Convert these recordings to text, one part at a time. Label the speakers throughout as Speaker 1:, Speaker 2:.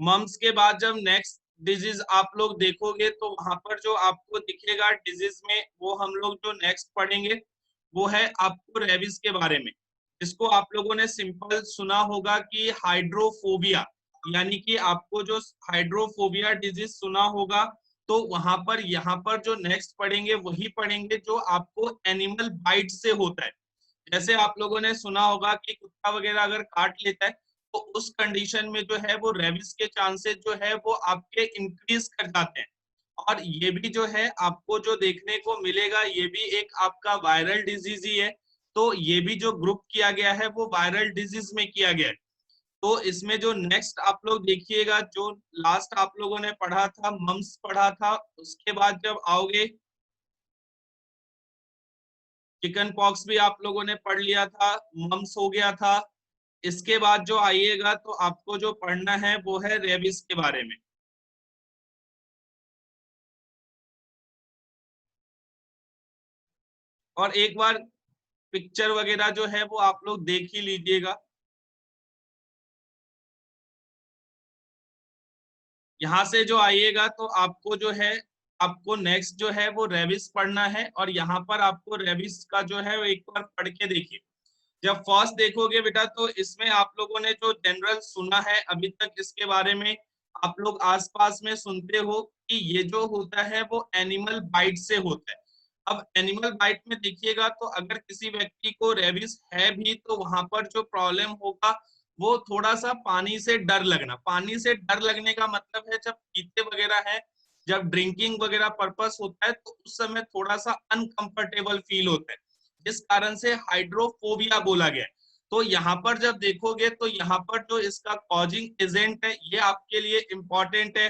Speaker 1: Mums के बाद जब नेक्स्ट डिजीज आप लोग देखोगे तो वहां पर जो आपको दिखेगा डिजीज में, वो हम लोग जो नेक्स्ट पढ़ेंगे वो है आपको रेबीज के बारे में। इसको आप लोगों ने सिंपल सुना होगा कि हाइड्रोफोबिया, यानी कि आपको जो हाइड्रोफोबिया डिजीज सुना होगा, तो वहां पर यहाँ पर जो नेक्स्ट पढ़ेंगे वही पढ़ेंगे जो आपको एनिमल बाइट से होता है। जैसे आप लोगों ने सुना होगा कि कुत्ता वगैरह अगर काट लेता है तो उस कंडीशन में जो है वो रेबिस के चांसेस जो है वो आपके इंक्रीज कर जाते हैं। और ये भी जो है आपको जो देखने को मिलेगा ये भी एक आपका वायरल डिजीज ही है। तो ये भी जो ग्रुप किया गया है वो वायरल डिजीज में किया गया है। तो इसमें जो नेक्स्ट आप लोग देखिएगा, जो लास्ट आप लोगों ने पढ़ा था मम्स पढ़ा था, उसके बाद जब आओगे चिकन पॉक्स भी आप लोगों ने पढ़ लिया था, मम्स हो गया था। इसके बाद जो आइएगा तो आपको जो पढ़ना है वो है रेबिस के बारे में। और एक बार पिक्चर वगैरह जो है वो आप लोग देख ही लीजिएगा। यहाँ से जो आइएगा तो आपको जो है आपको नेक्स्ट जो है वो रेबिस पढ़ना है, और यहाँ पर आपको रेबिस का जो है वो एक बार पढ़ के देखिए। जब फर्स्ट देखोगे बेटा तो इसमें आप लोगों ने जो जनरल सुना है अभी तक इसके बारे में, आप लोग आसपास में सुनते हो कि ये जो होता है वो एनिमल बाइट से होता है। अब एनिमल बाइट में देखिएगा तो अगर किसी व्यक्ति को रेबिस है भी तो वहां पर जो प्रॉब्लम होगा वो थोड़ा सा पानी से डर लगना। पानी से डर लगने का मतलब है जब पीते वगैरह है, जब ड्रिंकिंग वगैरह पर्पस होता है तो उस समय थोड़ा सा अनकंफर्टेबल फील होता है, जिस कारण से हाइड्रोफोबिया बोला गया। तो यहाँ पर जब देखोगे तो यहाँ पर जो इसका कॉजिंग एजेंट है ये आपके लिए इंपॉर्टेंट है।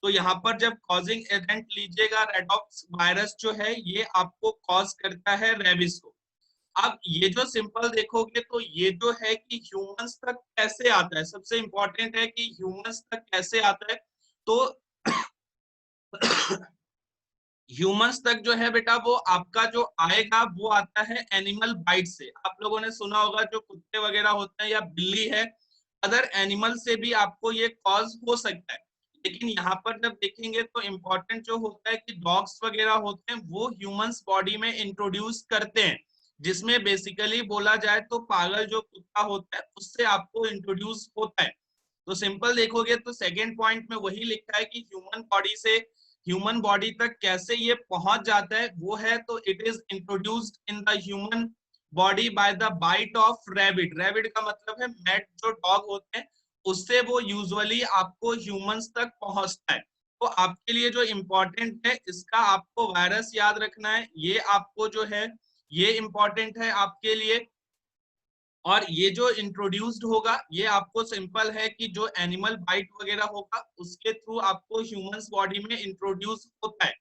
Speaker 1: तो यहाँ पर जब कॉजिंग एजेंट लीजिएगा, रेडॉक्स वायरस जो है ये आपको कॉज करता है रेबिस को। अब ये जो सिंपल देखोगे तो ये जो है कि ह्यूमंस तक कैसे आता है, सबसे इंपॉर्टेंट है कि ह्यूमंस तक कैसे आता है। तो ह्यूमंस तक जो है बेटा वो आपका जो आएगा वो आता है एनिमल बाइट से। आप लोगों ने सुना होगा जो कुत्ते वगैरह होते हैं या बिल्ली है, अदर एनिमल से भी आपको ये कॉज हो सकता है। लेकिन यहाँ पर जब देखेंगे तो इम्पोर्टेंट जो होता है कि डॉग्स वगैरह होते हैं वो ह्यूमंस बॉडी में इंट्रोड्यूस करते हैं, जिसमें बेसिकली बोला जाए तो पागल जो कुत्ता होता है उससे आपको इंट्रोड्यूस होता है। तो सिंपल देखोगे तो सेकेंड पॉइंट में वही लिखा है कि ह्यूमन बॉडी से ह्यूमन बॉडी तक कैसे ये पहुंच जाता है वो है, तो it is introduced in the human body by the bite of rabbit. Rabbit का मतलब है मैट जो डॉग होते हैं उससे वो यूजुअली आपको ह्यूमंस तक पहुंचता है। तो आपके लिए जो इम्पोर्टेंट है इसका आपको वायरस याद रखना है, ये आपको जो है ये इम्पोर्टेंट है आपके लिए। और ये जो इंट्रोड्यूस्ड होगा ये आपको सिंपल है कि जो एनिमल बाइट वगैरह होगा उसके थ्रू आपको ह्यूमंस बॉडी में इंट्रोड्यूस होता है,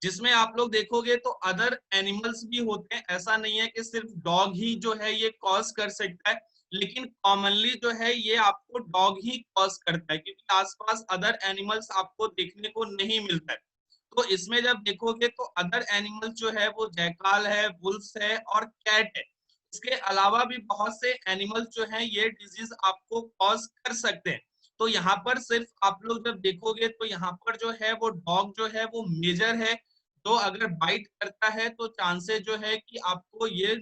Speaker 1: जिसमें आप लोग देखोगे तो अदर एनिमल्स भी होते हैं। ऐसा नहीं है कि सिर्फ डॉग ही जो है ये कॉज कर सकता है, लेकिन कॉमनली जो है ये आपको डॉग ही कॉज करता है क्योंकि आसपास अदर एनिमल्स आपको देखने को नहीं मिलता है। तो इसमें जब देखोगे तो अदर एनिमल्स जो है वो जैकाल है, वुल्फ्स है और कैट है। इसके अलावा भी बहुत से एनिमल्स जो हैं ये डिजीज आपको कॉज कर सकते हैं। तो यहाँ पर सिर्फ आप लोग जब देखोगे तो यहाँ पर जो है वो डॉग जो है वो मेजर है, तो अगर बाइट करता है तो चांसेस जो है कि आपको ये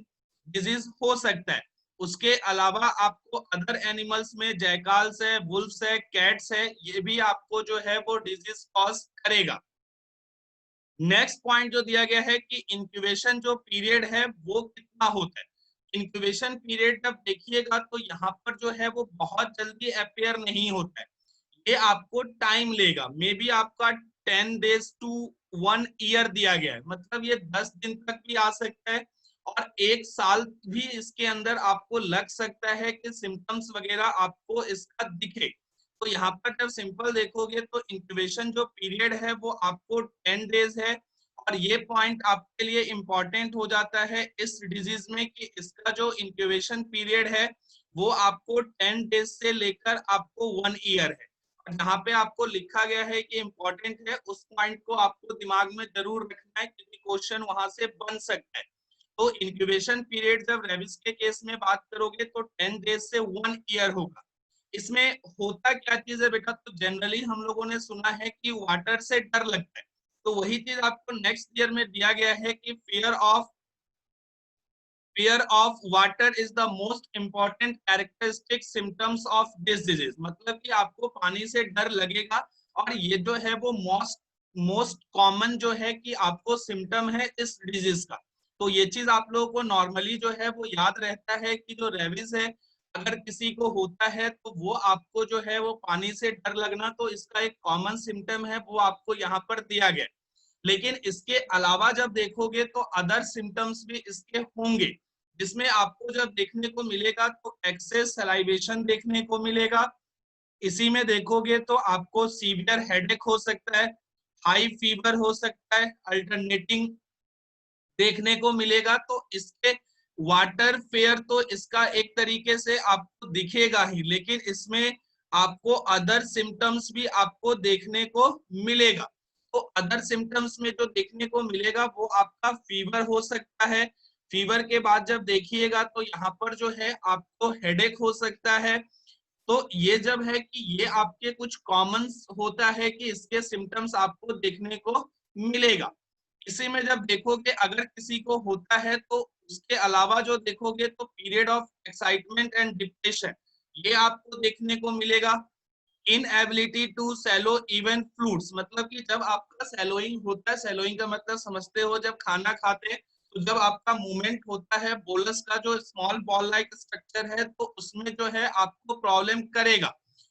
Speaker 1: डिजीज हो सकता है। उसके अलावा आपको अदर एनिमल्स में जैकाल्स है, वुल्फ्स है, कैट्स है, ये भी आपको जो है वो डिजीज कॉज करेगा। नेक्स्ट पॉइंट जो दिया गया है कि इंक्यूबेशन जो पीरियड है वो कितना होता है। इंक्यूबेशन पीरियड जब देखिएगा तो यहाँ पर जो है वो बहुत जल्दी अपेयर नहीं होता है, ये आपको टाइम लेगा। मे बी आपका 10 days to 1 year दिया गया है, मतलब ये 10 दिन तक भी आ सकता है और 1 साल भी इसके अंदर आपको लग सकता है कि सिम्टम्स वगैरह आपको इसका दिखे। तो यहाँ पर जब सिंपल देखोगे तो इंक्यूबेशन जो पीरियड है वो आपको 10 days है। और ये पॉइंट आपके लिए इंपॉर्टेंट हो जाता है इस डिजीज में कि इसका जो इंक्यूबेशन पीरियड है वो आपको 10 days से लेकर आपको 1 year है। और जहाँ पे आपको लिखा गया है कि इंपॉर्टेंट है उस पॉइंट को आपको दिमाग में जरूर रखना है क्योंकि क्वेश्चन वहां से बन सकता है। तो इंक्यूबेशन पीरियड जब रेबिस के केस में बात करोगे तो 10 days से 1 year होगा। इसमें होता क्या चीज है बेटा, तो जनरली हम लोगों ने सुना है कि वाटर से डर लगता है, तो वही चीज आपको नेक्स्ट ईयर में दिया गया है कि fear of water is the most important characteristic symptoms of this disease। मतलब कि आपको पानी से डर लगेगा, और ये जो है वो मोस्ट कॉमन जो है कि आपको सिम्टम है इस डिजीज का। तो ये चीज आप लोगों को नॉर्मली जो है वो याद रहता है कि जो रेबीज है अगर किसी को होता है तो वो आपको जो है वो पानी से डर लगना, तो इसका एक कॉमन सिम्टम है, वो आपको यहाँ पर दिया गया। लेकिन इसके अलावा जब देखोगे तो अदर सिम्टम्स भी इसके होंगे, जिसमें आपको जब देखने को मिलेगा तो एक्सेस सलाइवेशन देखने को मिलेगा। इसी में देखोगे तो आपको सीवियर हेडेक हो सकता है, हाई फीवर हो सकता है, अल्टरनेटिंग देखने को मिलेगा। तो इसके वाटर फेयर तो इसका एक तरीके से आपको दिखेगा ही, लेकिन इसमें आपको अदर सिम्टम्स भी आपको देखने को मिलेगा। तो अदर सिम्टम्स में जो देखने को मिलेगा वो आपका फीवर हो सकता है। फीवर के बाद जब देखिएगा तो यहाँ पर जो है आपको हेडेक हो सकता है। तो ये जब है कि ये आपके कुछ कॉमन होता है कि इसके सिम्टम्स आपको देखने को मिलेगा। इसी में जब देखोगे अगर किसी को होता है तो उसके अलावा जो देखोगे तो period of excitement and depression ये आपको देखने को मिलेगा। Inability to swallow even fluids, मतलब कि जब आपका सेलोइंग होता है, सेलोइंग का मतलब समझते हो जब खाना खाते हैं तो जब आपका मूवमेंट होता है बोलस का जो स्मॉल बॉल लाइक स्ट्रक्चर है तो उसमें जो है आपको प्रॉब्लम करेगा।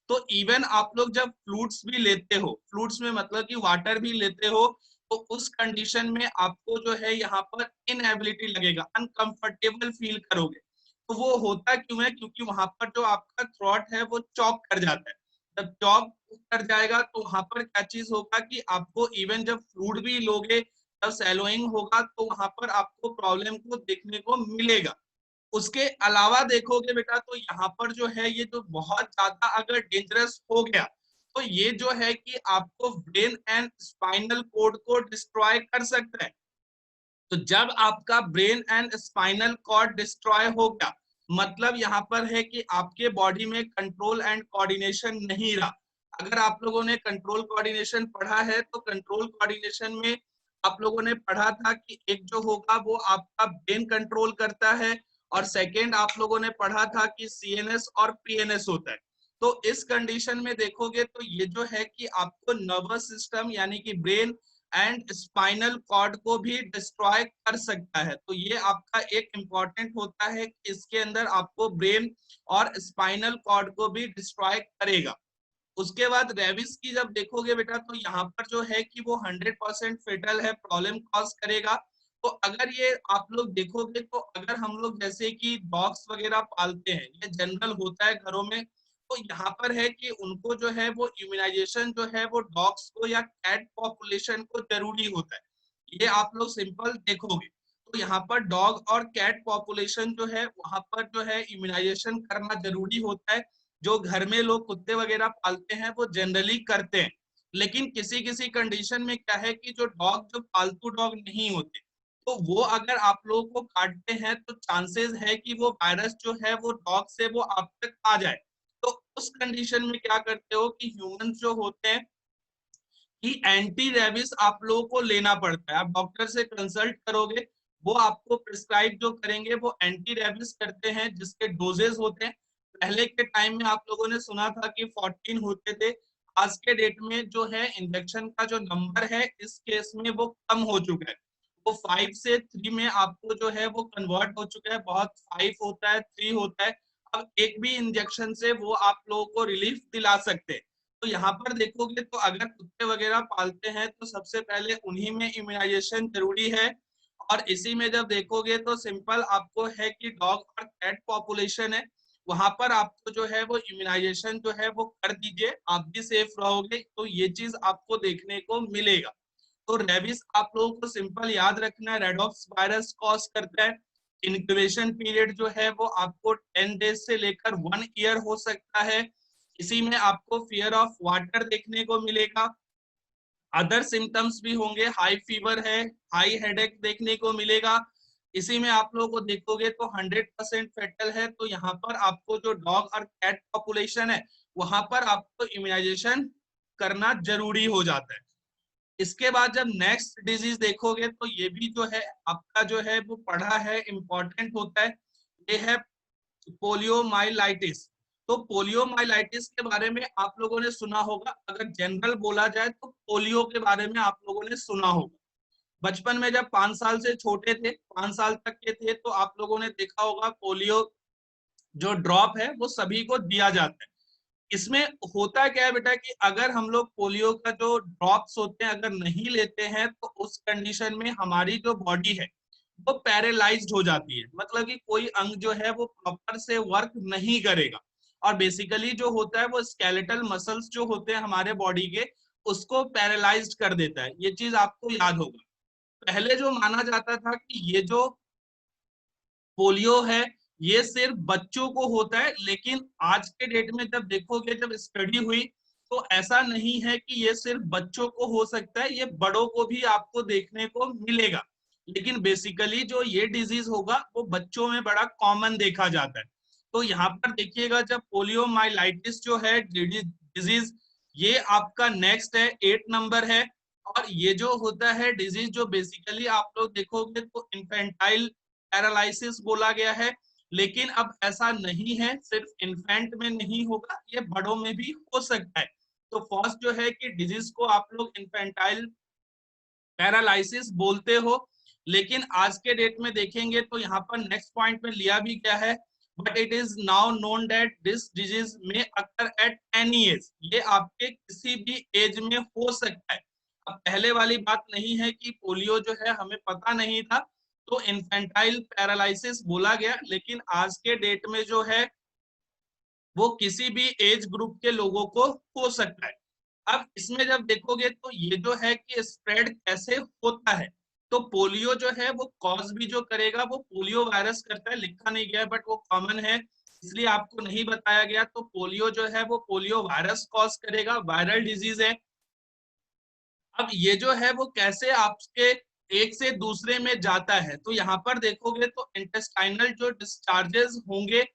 Speaker 1: तो इवन आप लोग जब फ्लूइड्स भी लेते हो, फ्लूइड्स में मतलब कि वाटर भी लेते हो, तो उस कंडीशन में आपको जो है यहाँ पर इनएबिलिटी लगेगा, अनकंफर्टेबल फील करोगे। तो वो होता क्यों है, क्योंकि वहां पर जो आपका थ्रॉट है वो चॉक कर जाता है। जब चॉक कर जाएगा तो वहां पर क्या चीज होगा कि आपको इवन जब फ्लूइड भी लोगे जब सैलोइंग होगा तो वहां पर आपको प्रॉब्लम को देखने को मिलेगा। उसके अलावा देखोगे बेटा तो यहाँ पर जो है ये जो बहुत ज्यादा अगर डेंजरस हो गया तो ये जो है कि आपको ब्रेन एंड स्पाइनल कोड को डिस्ट्रॉय कर सकता है। तो जब आपका brain and spinal cord destroy हो गया मतलब यहाँ पर है कि आपके बॉडी में कंट्रोल एंड कोऑर्डिनेशन नहीं रहा। अगर आप लोगों ने कंट्रोल कोऑर्डिनेशन पढ़ा है तो कंट्रोल कोऑर्डिनेशन में आप लोगों ने पढ़ा था कि एक जो होगा वो आपका ब्रेन कंट्रोल करता है, और सेकेंड आप लोगों ने पढ़ा था कि सीएनएस और पीएनएस होता है। तो इस कंडीशन में देखोगे तो ये जो है कि आपको नर्वस सिस्टम यानी कि ब्रेन एंड स्पाइनल कॉर्ड को भी डिस्ट्रॉय कर सकता है। तो ये आपका एक इंपॉर्टेंट होता है कि इसके अंदर आपको ब्रेन और स्पाइनल कॉर्ड को भी डिस्ट्रॉय करेगा। उसके बाद रेबिस की जब देखोगे बेटा तो यहाँ पर जो है कि वो 100% फेटल है, प्रॉब्लम कॉज करेगा। तो अगर ये आप लोग देखोगे तो अगर हम लोग जैसे कि डॉग्स वगैरह पालते हैं, ये जनरल होता है घरों में, तो यहाँ पर है कि उनको जो है वो इम्यूनाइजेशन जो है वो डॉग्स को या कैट पॉपुलेशन को जरूरी होता है। ये आप लोग सिंपल देखोगे तो यहाँ पर डॉग और कैट पॉपुलेशन जो है वहां पर जो है इम्यूनाइजेशन करना जरूरी होता है। जो घर में लोग कुत्ते वगैरह पालते हैं वो जनरली करते हैं। लेकिन किसी किसी कंडीशन में क्या है कि जो डॉग जो पालतू डॉग नहीं होते तो वो अगर आप लोगों को काटते हैं तो चांसेस है कि वो वायरस जो है वो डॉग से वो आप तक आ जाए। तो उस कंडीशन में क्या करते हो कि ह्यूमंस जो होते हैं कि एंटी रेबिस आप लोगों को लेना पड़ता है। आप डॉक्टर से कंसल्ट करोगे, वो आपको प्रिस्क्राइब जो करेंगे वो एंटी रेबिस करते हैं जिसके डोजेस होते हैं। पहले के टाइम में आप लोगों ने सुना था कि 14 होते थे, आज के डेट में जो है इंजेक्शन का जो नंबर है इस केस में वो कम हो चुका है। वो 5 से 3 में आपको जो है वो कन्वर्ट हो चुका है। बहुत 5 होता है, 3 होता है। अब एक भी इंजेक्शन से वो आप लोगों को रिलीफ दिला सकते हैं। तो यहाँ पर देखोगे तो अगर कुत्ते वगैरह पालते हैं तो सबसे पहले उन्हीं में इम्यूनाइजेशन जरूरी है। और इसी में जब देखोगे तो सिंपल आपको है कि डॉग और कैट पॉपुलेशन है, वहां पर आपको जो है वो इम्यूनाइजेशन जो है वो कर दीजिए, आप भी सेफ रहोगे। तो ये चीज आपको देखने को मिलेगा। तो रेबिस आप लोगों को सिंपल याद रखना है, रेडॉक्स वायरस कॉज करता है। इंक्यूबेशन पीरियड जो है वो आपको 10 डेज से लेकर 1 ईयर हो सकता है। इसी में आपको फियर ऑफ वाटर देखने को मिलेगा। अदर सिम्टम्स भी होंगे, हाई फीवर है, हाई हेडेक देखने को मिलेगा। इसी में आप लोगों को देखोगे तो 100% फेटल है। तो यहाँ पर आपको जो डॉग और कैट पॉपुलेशन है वहां पर आपको इम्यूनाइजेशन करना जरूरी हो जाता है। इसके बाद जब नेक्स्ट डिजीज देखोगे तो ये भी जो है आपका जो है वो पढ़ा है, इंपॉर्टेंट होता है, ये है पोलियोमाइलाइटिस। तो पोलियोमाइलाइटिस के बारे में आप लोगों ने सुना होगा, अगर जनरल बोला जाए तो पोलियो के बारे में आप लोगों ने सुना होगा। बचपन में जब 5 साल से छोटे थे, 5 साल तक के थे, तो आप लोगों ने देखा होगा पोलियो जो ड्रॉप है वो सभी को दिया जाता है। इसमें होता क्या है बेटा कि अगर हम लोग पोलियो का जो ड्रॉप्स होते हैं अगर नहीं लेते हैं तो उस कंडीशन में हमारी जो बॉडी है वो पैरालाइज्ड हो जाती है, मतलब कि कोई अंग जो है वो प्रॉपर से वर्क नहीं करेगा। और बेसिकली जो होता है वो स्केलेटल मसल्स जो होते हैं हमारे बॉडी के, उसको पैरालाइज्ड कर देता है। ये चीज आपको याद होगा। पहले जो माना जाता था कि ये जो पोलियो है ये सिर्फ बच्चों को होता है, लेकिन आज के डेट में जब देखोगे, जब स्टडी हुई, तो ऐसा नहीं है कि ये सिर्फ बच्चों को हो सकता है, ये बड़ों को भी आपको देखने को मिलेगा। लेकिन बेसिकली जो ये डिजीज होगा वो बच्चों में बड़ा कॉमन देखा जाता है। तो यहाँ पर देखिएगा, जब पोलियोमाइलाइटिस जो है डिजीज, ये आपका नेक्स्ट है, 8 नंबर है। और ये जो होता है डिजीज, जो बेसिकली आप लोग देखोगे तो इन्फेंटाइल पैरालिसिस बोला गया है। लेकिन अब ऐसा नहीं है, सिर्फ इन्फेंट में नहीं होगा, ये बड़ों में भी हो सकता है। तो फर्स्ट जो है कि डिजीज को आप लोग इन्फेंटाइल पैरालिसिस बोलते हो। लेकिन आज के डेट में देखेंगे तो यहाँ पर नेक्स्ट पॉइंट में लिया भी क्या है, but it is now known that this disease में अकर एट एनी एज, ये आपके किसी भी एज में हो सकता है। अब पहले वाली बात नहीं है कि पोलियो जो है हमें पता नहीं था तो इन्फेंटाइल पैरालिसिस बोला गया, लेकिन आज के डेट में जो है वो किसी भी एज ग्रुप के लोगों को हो सकता है। अब इसमें जब देखोगे तो ये जो है कि स्प्रेड कैसे होता है, तो पोलियो जो है वो कॉज भी जो करेगा वो पोलियो वायरस करता है, लिखा नहीं गया बट वो कॉमन है इसलिए आपको नहीं बताया गया। तो पोलियो जो है वो पोलियो वायरस कॉज करेगा, वायरल डिजीज है। अब ये जो है वो कैसे आपके एक से दूसरे में जाता है, तो यहाँ पर देखोगे तो इंटेस्टाइनल जो डिस्चार्जेस होंगे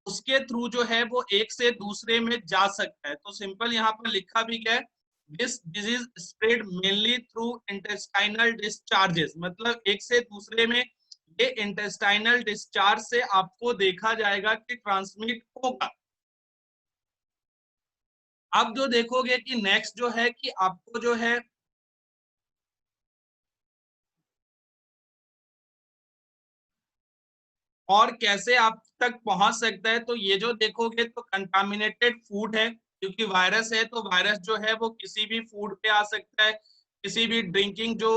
Speaker 1: उसके थ्रू जो है वो एक से दूसरे में जा सकता है। तो सिंपल यहाँ पर लिखा भी क्या है, this disease spread mainly through intestinal discharges, मतलब एक से दूसरे में ये इंटेस्टाइनल डिस्चार्ज से आपको देखा जाएगा कि ट्रांसमिट होगा। अब जो देखोगे कि नेक्स्ट जो है कि आपको जो है और कैसे आप तक पहुंच सकता है, तो ये जो देखोगे तो कंटामिनेटेड फूड है, क्योंकि वायरस है तो वायरस जो है वो किसी भी फूड पे आ सकता है, किसी भी ड्रिंकिंग जो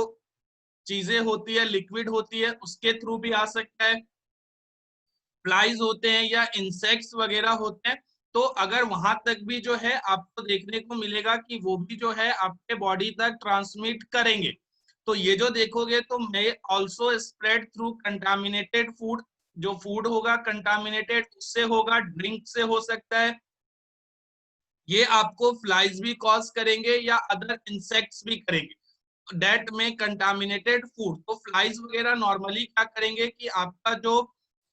Speaker 1: चीजें होती है, लिक्विड होती है, उसके थ्रू भी आ सकता है। फ्लाइज होते हैं या इंसेक्ट्स वगैरह होते हैं, तो अगर वहां तक भी जो है आपको देखने को मिलेगा कि वो भी जो है आपके बॉडी तक ट्रांसमिट करेंगे। तो ये जो देखोगे तो may also spread through contaminated food, जो फूड होगा कंटामिनेटेड उससे होगा, ड्रिंक से हो सकता है, ये आपको फ्लाइज भी कॉज करेंगे या अदर इंसेक्ट्स भी करेंगे डेट में कंटामिनेटेड फूड। तो फ्लाइज वगैरह नॉर्मली क्या करेंगे कि आपका जो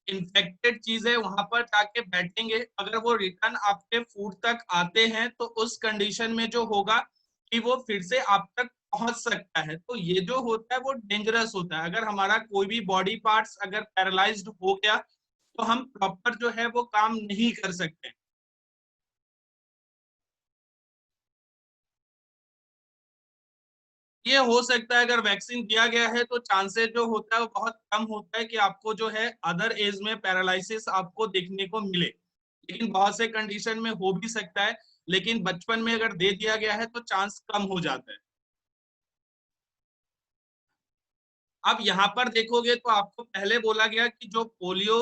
Speaker 1: इन्फेक्टेड चीज है वहां पर जाके बैठेंगे, अगर वो रिटर्न आपके फूड तक आते हैं तो उस कंडीशन में जो होगा कि वो फिर से आप तक पहुंच सकता है। तो ये जो होता है वो डेंजरस होता है, अगर हमारा कोई भी बॉडी पार्ट्स अगर पैरालाइज्ड हो गया तो हम प्रॉपर जो है वो काम नहीं कर सकते। ये हो सकता है अगर वैक्सीन दिया गया है तो चांसेस जो होता है वो बहुत कम होता है कि आपको जो है अदर एज में पैरालिसिस आपको देखने को मिले, लेकिन बहुत से कंडीशन में हो भी सकता है। लेकिन बचपन में अगर दे दिया गया है तो चांस कम हो जाता है। अब यहाँ पर देखोगे तो आपको पहले बोला गया कि जो पोलियो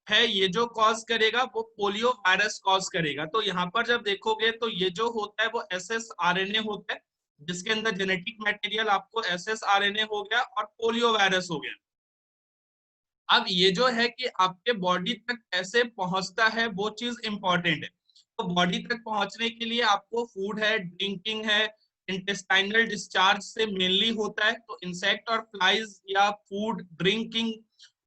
Speaker 1: है ये जो कॉज करेगा वो पोलियो वायरस कॉज करेगा। तो यहाँ पर जब देखोगे तो ये जो होता है वो SSRNA होता है, जिसके अंदर जेनेटिक मटेरियल आपको SSRNA हो गया और पोलियो वायरस हो गया। अब ये जो है कि आपके बॉडी तक कैसे पहुंचता है वो चीज इंपॉर्टेंट है। तो बॉडी तक पहुंचने के लिए आपको फूड है, ड्रिंकिंग है, इंटेस्टाइनल डिस्चार्ज से मेनली होता है। तो इंसेक्ट और फ्लाइज या फूड ड्रिंकिंग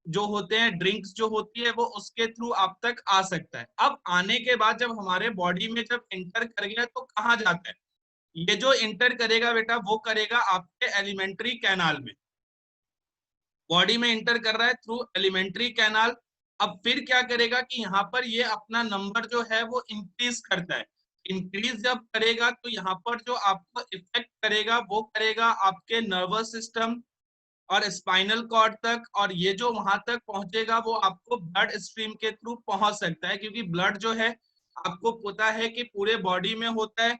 Speaker 1: जो होते हैं, ड्रिंक्स जो होती है, वो उसके थ्रू आप तक आ सकता है। अब आने के बाद जब हमारे बॉडी में जब एंटर कर गया तो कहाँ जाता है? ये जो एंटर करेगा बेटा वो करेगा आपके एलिमेंट्री कैनाल में, बॉडी में एंटर कर रहा है थ्रू एलिमेंट्री कैनाल। अब फिर क्या करेगा कि यहाँ पर ये अपना नंबर जो है वो इंक्रीज करता है। इंक्रीज जब करेगा तो यहाँ पर जो आपको इफेक्ट करेगा वो करेगा आपके नर्वस सिस्टम और स्पाइनल कॉर्ड तक, और ये जो वहां तक पहुंचेगा वो आपको ब्लड स्ट्रीम के थ्रू पहुंच सकता है, क्योंकि ब्लड जो है आपको पता है कि पूरे बॉडी में होता है,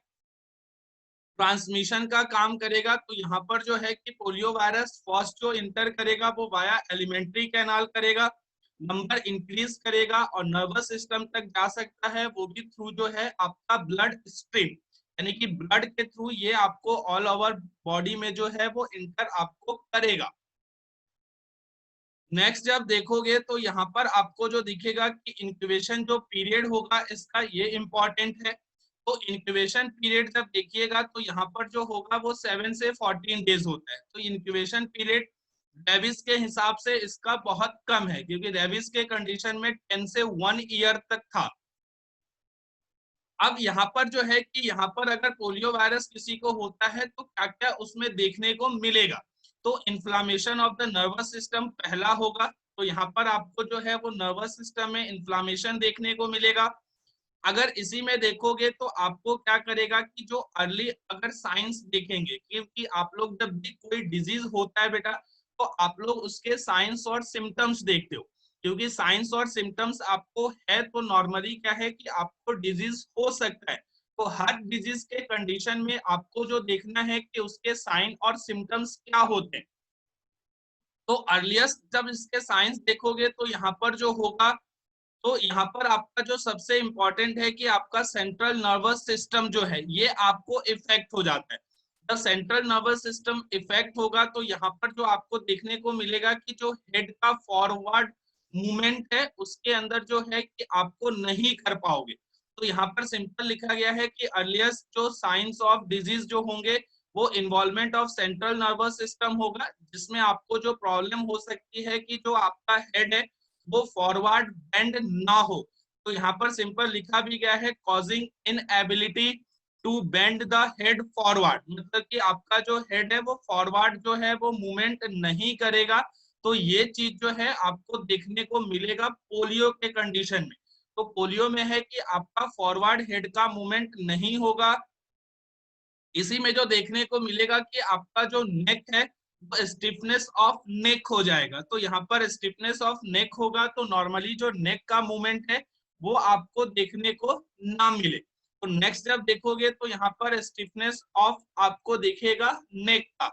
Speaker 1: ट्रांसमिशन का काम करेगा। तो यहाँ पर जो है कि पोलियो वायरस फर्स्ट जो इंटर करेगा वो वाया एलिमेंट्री कैनाल करेगा, नंबर इंक्रीज करेगा और नर्वस सिस्टम तक जा सकता है, वो भी थ्रू जो है आपका ब्लड स्ट्रीम, यानी कि ब्लड के थ्रू ये आपको ऑल ओवर बॉडी में जो है वो इंटर आपको करेगा। नेक्स्ट जब देखोगे तो यहाँ पर आपको जो दिखेगा कि इंक्यूबेशन जो पीरियड होगा इसका ये इंपॉर्टेंट है। तो इंक्यूबेशन पीरियड जब देखिएगा तो यहाँ पर जो होगा वो 7 से 14 डेज होता है। तो इंक्यूबेशन पीरियड रेबिस के हिसाब से इसका बहुत कम है, क्योंकि रेबिस के कंडीशन में 10 से 1 ईयर तक था। अब यहाँ पर जो है कि यहाँ पर अगर पोलियो वायरस किसी को होता है तो क्या क्या उसमें देखने को मिलेगा? तो inflammation of the nervous system पहला होगा। तो यहाँ पर आपको जो है वो नर्वस सिस्टम में इन्फ्लामेशन देखने को मिलेगा। अगर इसी में देखोगे तो आपको क्या करेगा कि जो अर्ली अगर साइंस देखेंगे, क्योंकि आप लोग जब भी कोई डिजीज होता है बेटा तो आप लोग उसके साइंस और सिम्टम्स देखते हो, क्योंकि साइंस और सिम्टम्स आपको है तो नॉर्मली क्या है कि आपको डिजीज हो सकता है। तो हर डिजीज के कंडीशन में आपको जो देखना है कि उसके साइन और सिम्टम्स क्या होते हैं। तो अर्लिएस्ट जब इसके साइंस देखोगे तो यहाँ पर जो होगा, तो यहाँ पर आपका जो सबसे इंपॉर्टेंट है कि आपका सेंट्रल नर्वस सिस्टम जो है ये आपको इफेक्ट हो जाता है। जब सेंट्रल नर्वस सिस्टम इफेक्ट होगा तो यहाँ पर जो आपको देखने को मिलेगा कि जो हेड का फॉरवर्ड मूवमेंट है उसके अंदर जो है कि आपको नहीं कर पाओगे। तो यहाँ पर सिंपल लिखा गया है कि अर्लिएस्ट जो साइंस ऑफ डिजीज जो होंगे वो involvement of central nervous system होगा, जिसमें आपको जो प्रॉब्लम हो सकती है कि जो आपका हेड है वो फॉरवर्ड बेंड ना हो। तो यहाँ पर सिंपल लिखा भी गया है causing inability to bend the head forward, मतलब कि आपका जो हेड है वो फॉरवर्ड जो है वो मूवमेंट नहीं करेगा। तो ये चीज जो है आपको देखने को मिलेगा पोलियो के कंडीशन में। तो पोलियो में है कि आपका फॉरवर्ड हेड का मूवमेंट नहीं होगा। इसी में जो देखने को मिलेगा कि आपका जो नेक है वो स्टिफनेस ऑफ नेक हो जाएगा। तो यहाँ पर स्टिफनेस ऑफ नेक होगा तो नॉर्मली जो नेक का मूवमेंट है वो आपको देखने को ना मिले। तो नेक्स्ट जब देखोगे तो यहाँ पर स्टिफनेस ऑफ आपको दिखेगा नेक का।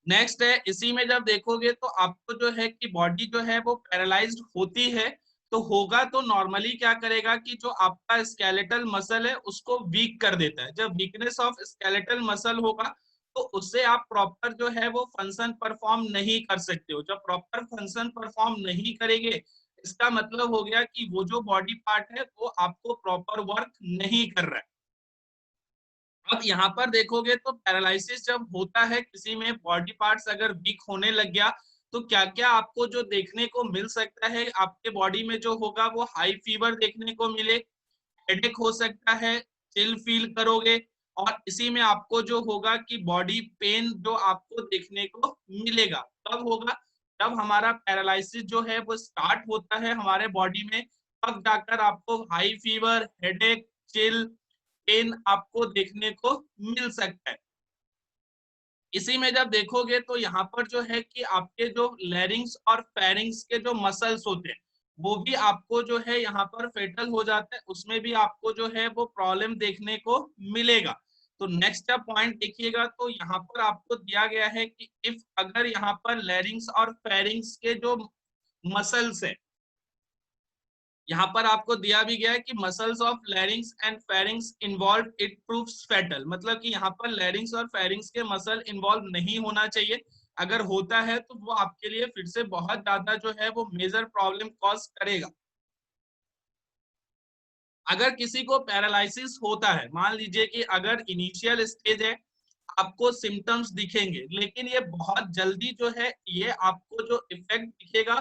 Speaker 1: नेक्स्ट है इसी में जब देखोगे तो आपको जो है कि बॉडी जो है वो पैरालाइज्ड होती है। तो होगा तो नॉर्मली क्या करेगा कि जो आपका स्केलेटल मसल है उसको वीक कर देता है। जब वीकनेस ऑफ स्केलेटल मसल होगा तो उससे आप प्रॉपर जो है वो फंक्शन परफॉर्म नहीं कर सकते हो। जब प्रॉपर फंक्शन परफॉर्म नहीं करेंगे इसका मतलब हो गया कि वो जो बॉडी पार्ट है वो आपको प्रॉपर वर्क नहीं कर रहा है। अब यहाँ पर देखोगे तो पैरालिसिस जब होता है किसी में बॉडी पार्ट्स अगर वीक होने लग गया तो क्या क्या आपको जो देखने को मिल सकता है, आपके बॉडी में जो होगा वो हाई फीवर देखने को मिले, हेडेक हो सकता है, चिल फील करोगे, और इसी में आपको जो होगा कि बॉडी पेन जो आपको देखने को मिलेगा। तब होगा जब हमारा पैरालिसिस जो है वो स्टार्ट होता है हमारे बॉडी में, तब जाकर आपको high fever, headache, chill, pain आपको देखने को मिल सकता है। इसी में जब देखोगे तो यहाँ पर जो है कि आपके जो लैरिंग्स और फेरिंग्स के जो मसल्स होते हैं वो भी आपको जो है यहाँ पर फेटल हो जाता है, उसमें भी आपको जो है वो प्रॉब्लम देखने को मिलेगा। तो नेक्स्ट जब पॉइंट देखिएगा तो यहाँ पर आपको दिया गया है कि इफ अगर यहाँ पर लैरिंग्स और फेरिंग्स के जो मसल्स है, यहाँ पर आपको दिया भी गया है कि muscles of लैरिंग्स and pharynx involve it proves fatal, मतलब कि यहाँ पर लैरिंग्स और फेरिंग्स के मसल इन्वॉल्व नहीं होना चाहिए। अगर होता है तो वो आपके लिए फिर से बहुत ज्यादा जो है वो मेजर प्रॉब्लम कॉज करेगा। अगर किसी को पैरालिसिस होता है, मान लीजिए कि अगर इनिशियल स्टेज है, आपको सिम्टम्स दिखेंगे, लेकिन ये बहुत जल्दी जो है ये आपको जो इफेक्ट दिखेगा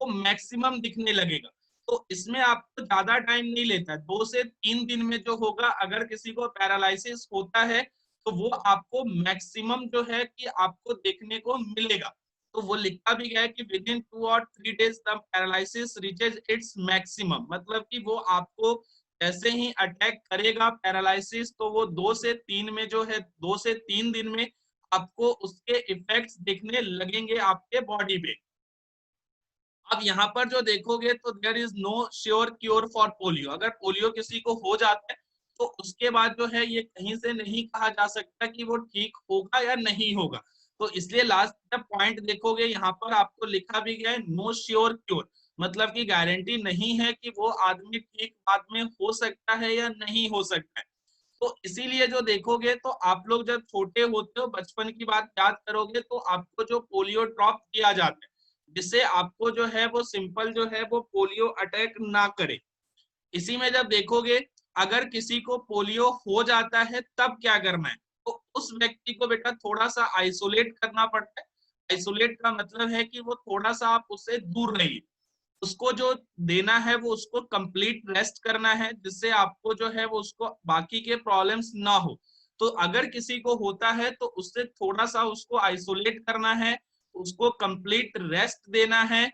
Speaker 1: वो मैक्सिमम दिखने लगेगा। तो इसमें आपको ज्यादा टाइम नहीं लेता है, 2 से 3 दिन में जो होगा, अगर किसी को पैरालिसिस होता है तो वो आपको मैक्सिमम जो है कि आपको देखने को मिलेगा। तो वो लिखा भी गया है कि विद इन 2 और 3 days the paralysis reaches its maximum, मतलब कि वो आपको जैसे ही अटैक करेगा पैरालिसिस, तो वो 2 से 3 में जो है 2 से 3 दिन में आपको उसके इफेक्ट्स दिखने लगेंगे आपके बॉडी पे। अब यहाँ पर जो देखोगे तो there is no sure cure for polio. अगर पोलियो किसी को हो जाता है तो उसके बाद जो है ये कहीं से नहीं कहा जा सकता कि वो ठीक होगा या नहीं होगा। तो इसलिए लास्ट जब पॉइंट देखोगे यहाँ पर आपको लिखा भी गया है नो श्योर क्योर, मतलब कि गारंटी नहीं है कि वो आदमी ठीक बाद में हो सकता है या नहीं हो सकता है। तो इसीलिए जो देखोगे तो आप लोग जब छोटे होते हो, बचपन की बात याद करोगे, तो आपको जो पोलियो ड्रॉप दिया जाता है जिससे आपको जो है वो सिंपल जो है वो पोलियो अटैक ना करे। इसी में जब देखोगे अगर किसी को पोलियो हो जाता है तब क्या करना है, तो उस व्यक्ति को बेटा थोड़ा सा आइसोलेट करना पड़ता है। आइसोलेट का मतलब है कि वो थोड़ा सा आप उससे दूर रहिए, उसको जो देना है वो उसको कंप्लीट रेस्ट करना है, जिससे आपको जो है वो उसको बाकी के प्रॉब्लम्स ना हो। तो अगर किसी को होता है तो उससे थोड़ा सा उसको आइसोलेट करना है, उसको कंप्लीट रेस्ट देना है।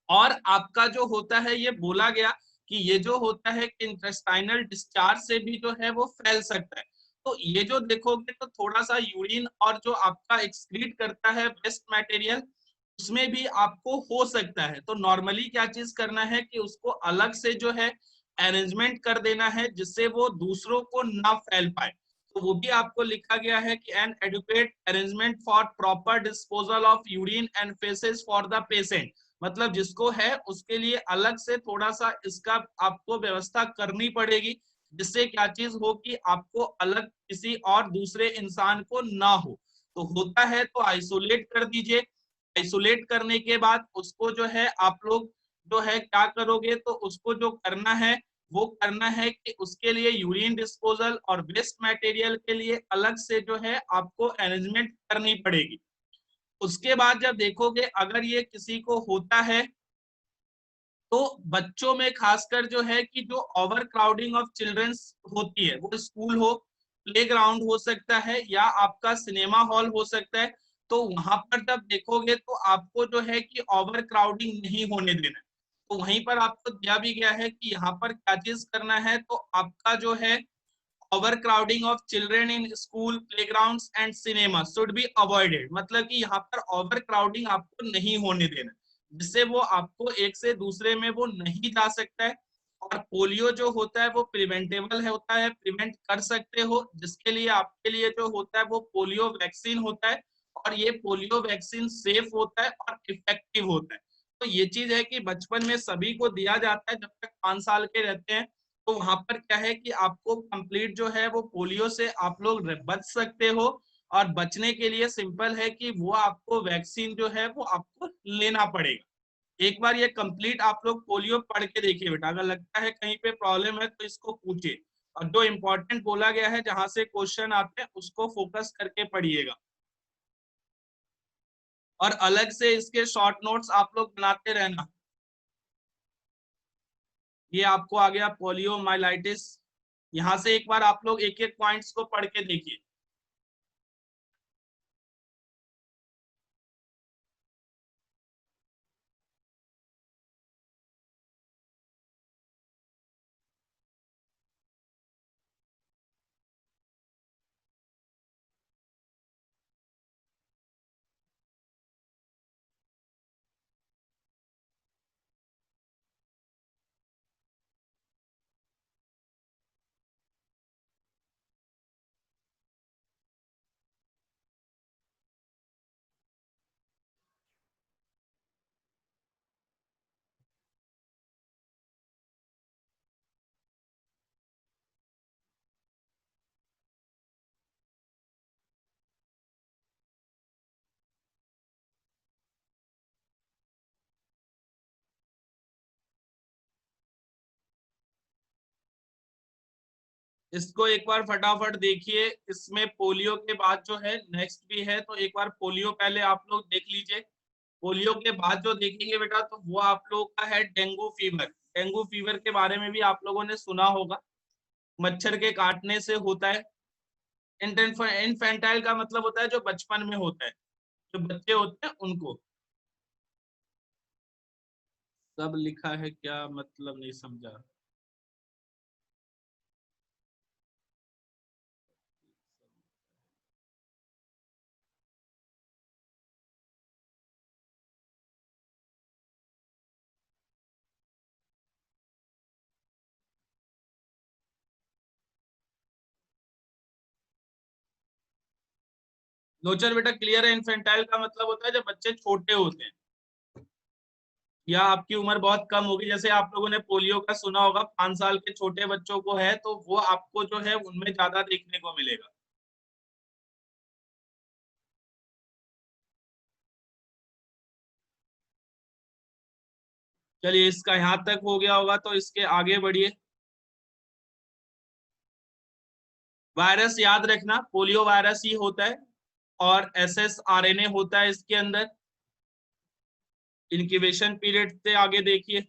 Speaker 1: और आपका जो होता है ये बोला गया कि ये जो होता है कि इंटेस्टाइनल डिस्चार्ज से भी जो है वो फैल सकता है। तो ये जो देखोगे तो थोड़ा सा यूरिन और जो आपका एक्सक्रीट करता है वेस्ट मटेरियल, उसमें भी आपको हो सकता है। तो नॉर्मली क्या चीज करना है कि उसको अलग से जो है अरेंजमेंट कर देना है जिससे वो दूसरों को ना फैल पाए। तो वो भी आपको लिखा गया है कि an adequate arrangement for proper disposal of urine and faeces for the patient, मतलब जिसको है उसके लिए अलग से थोड़ा सा इसका आपको व्यवस्था करनी पड़ेगी, जिससे क्या चीज हो कि आपको अलग किसी और दूसरे इंसान को ना हो। तो होता है तो आइसोलेट कर दीजिए। आइसोलेट करने के बाद उसको जो है आप लोग जो है क्या करोगे, तो उसको जो करना है वो करना है कि उसके लिए यूरिन डिस्पोजल और वेस्ट मटेरियल के लिए अलग से जो है आपको अरेंजमेंट करनी पड़ेगी। उसके बाद जब देखोगे अगर ये किसी को होता है तो बच्चों में खासकर जो है कि जो ओवर क्राउडिंग ऑफ चिल्ड्रंस होती है, वो स्कूल हो, प्ले ग्राउंड हो सकता है या आपका सिनेमा हॉल हो सकता है, तो वहां पर जब देखोगे तो आपको जो है कि ओवर क्राउडिंग नहीं होने देना है। तो वहीं पर आपको दिया भी गया है कि यहाँ पर क्या चीज करना है, तो आपका जो है overcrowding of children in school playgrounds and cinema should be avoided, मतलब कि यहाँ पर ओवर क्राउडिंग आपको नहीं होने देना, जिससे वो आपको एक से दूसरे में वो नहीं जा सकता है। और पोलियो जो होता है वो प्रिवेंटेबल है, होता है, प्रिवेंट कर सकते हो, जिसके लिए आपके लिए जो होता है वो पोलियो वैक्सीन होता है। और ये पोलियो वैक्सीन सेफ होता है और इफेक्टिव होता है। तो ये चीज है कि बचपन में सभी को दिया जाता है जब तक 5 साल के रहते हैं। तो वहां पर क्या है कि आपको कंप्लीट जो है वो पोलियो से आप लोग बच सकते हो। और बचने के लिए सिंपल है कि वो आपको वैक्सीन जो है वो आपको लेना पड़ेगा। एक बार ये कंप्लीट आप लोग पोलियो पढ़ के देखिए बेटा, अगर लगता है कहीं पे प्रॉब्लम है तो इसको पूछिए। और जो इंपॉर्टेंट बोला गया है जहां से क्वेश्चन आते हैं उसको फोकस करके पढ़िएगा। और अलग से इसके शॉर्ट नोट्स आप लोग बनाते रहना। ये आपको आ गया पोलियो माइलाइटिस। यहाँ से एक बार आप लोग एक एक पॉइंट्स को पढ़ के देखिए। इसको एक बार फटाफट देखिए। इसमें पोलियो के बाद जो है नेक्स्ट भी है, तो एक बार पोलियो पहले आप लोग देख लीजिए। पोलियो के बाद जो देखेंगे बेटा, तो वो आप लोग का है डेंगू फीवर। डेंगू फीवर के बारे में भी आप लोगों ने सुना होगा, मच्छर के काटने से होता है। इन्फेंटाइल का मतलब होता है जो बचपन में होता है, जो बच्चे होते हैं उनको। सब लिखा है क्या, मतलब नहीं समझा। लोचर बेटा क्लियर है। इन्फेंटाइल का मतलब होता है जब बच्चे छोटे होते हैं या आपकी उम्र बहुत कम होगी। जैसे आप लोगों ने पोलियो का सुना होगा, 5 साल के छोटे बच्चों को है, तो वो आपको जो है उनमें ज्यादा देखने को मिलेगा। चलिए, इसका यहाँ तक हो गया होगा, तो इसके आगे बढ़िए। वायरस याद रखना, पोलियो वायरस ही होता है और SSRNA होता है इसके अंदर। इनक्यूबेशन पीरियड से आगे देखिए।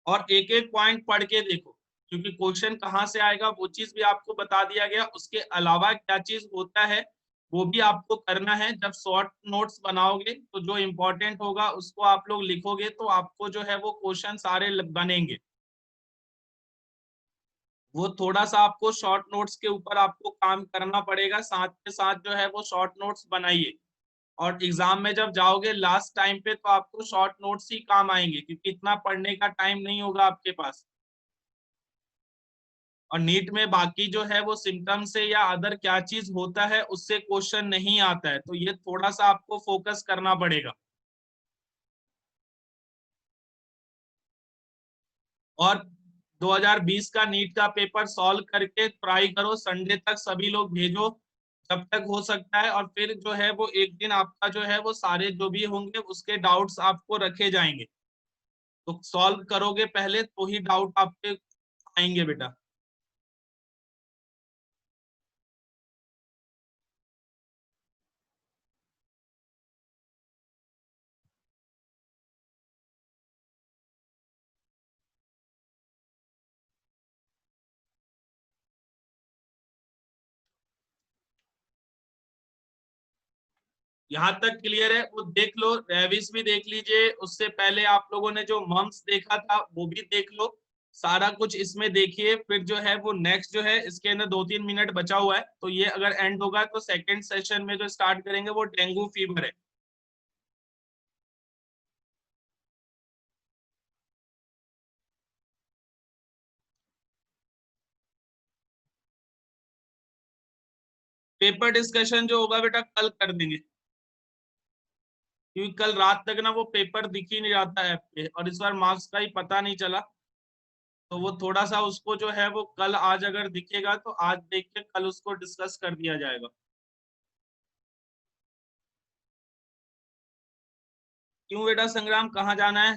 Speaker 1: और एक एक पॉइंट पढ़ के देखो, क्योंकि क्वेश्चन कहाँ से आएगा वो चीज भी आपको बता दिया गया। उसके अलावा क्या चीज होता है वो भी आपको करना है। जब शॉर्ट नोट्स बनाओगे तो जो इंपॉर्टेंट होगा उसको आप लोग लिखोगे, तो आपको जो है वो क्वेश्चन सारे बनेंगे। वो थोड़ा सा आपको शॉर्ट नोट्स के ऊपर आपको काम करना पड़ेगा, साथ के साथ जो है वो शॉर्ट नोट्स बनाइए। और एग्जाम में जब जाओगे लास्ट टाइम पे, तो आपको शॉर्ट नोट्स ही काम आएंगे, क्योंकि इतना पढ़ने का टाइम नहीं होगा आपके पास। और नीट में बाकी जो है वो सिम्टम से या अदर क्या चीज होता है उससे क्वेश्चन नहीं आता है, तो ये थोड़ा सा आपको फोकस करना पड़ेगा। और 2020 का नीट का पेपर सॉल्व करके ट्राई करो, संडे तक सभी लोग भेजो जब तक हो सकता है। और फिर जो है वो एक दिन आपका जो है वो सारे जो भी होंगे उसके डाउट्स आपको रखे जाएंगे, तो सॉल्व करोगे पहले तो ही डाउट आपके आएंगे बेटा। यहाँ तक क्लियर है, वो देख लो। रेविस भी देख लीजिए, उससे पहले आप लोगों ने जो मम्स देखा था वो भी देख लो। सारा कुछ इसमें देखिए। फिर जो है वो नेक्स्ट जो है इसके अंदर 2-3 मिनट बचा हुआ है, तो ये अगर एंड होगा तो सेकंड सेशन में जो स्टार्ट करेंगे वो डेंगू फीवर है। पेपर डिस्कशन जो होगा बेटा कल कर देंगे, क्योंकि कल रात तक ना वो पेपर दिख ही नहीं रहा था ऐप पे, और इस बार मार्क्स का ही पता नहीं चला। तो वो थोड़ा सा उसको जो है वो कल आज अगर दिखेगा तो आज देख के कल उसको डिस्कस कर दिया जाएगा। क्यों बेटा संग्राम, कहाँ जाना है?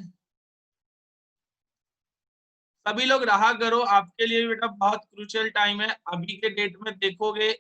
Speaker 1: सभी लोग रहा करो, आपके लिए बेटा बहुत क्रूशियल टाइम है। अभी के डेट में देखोगे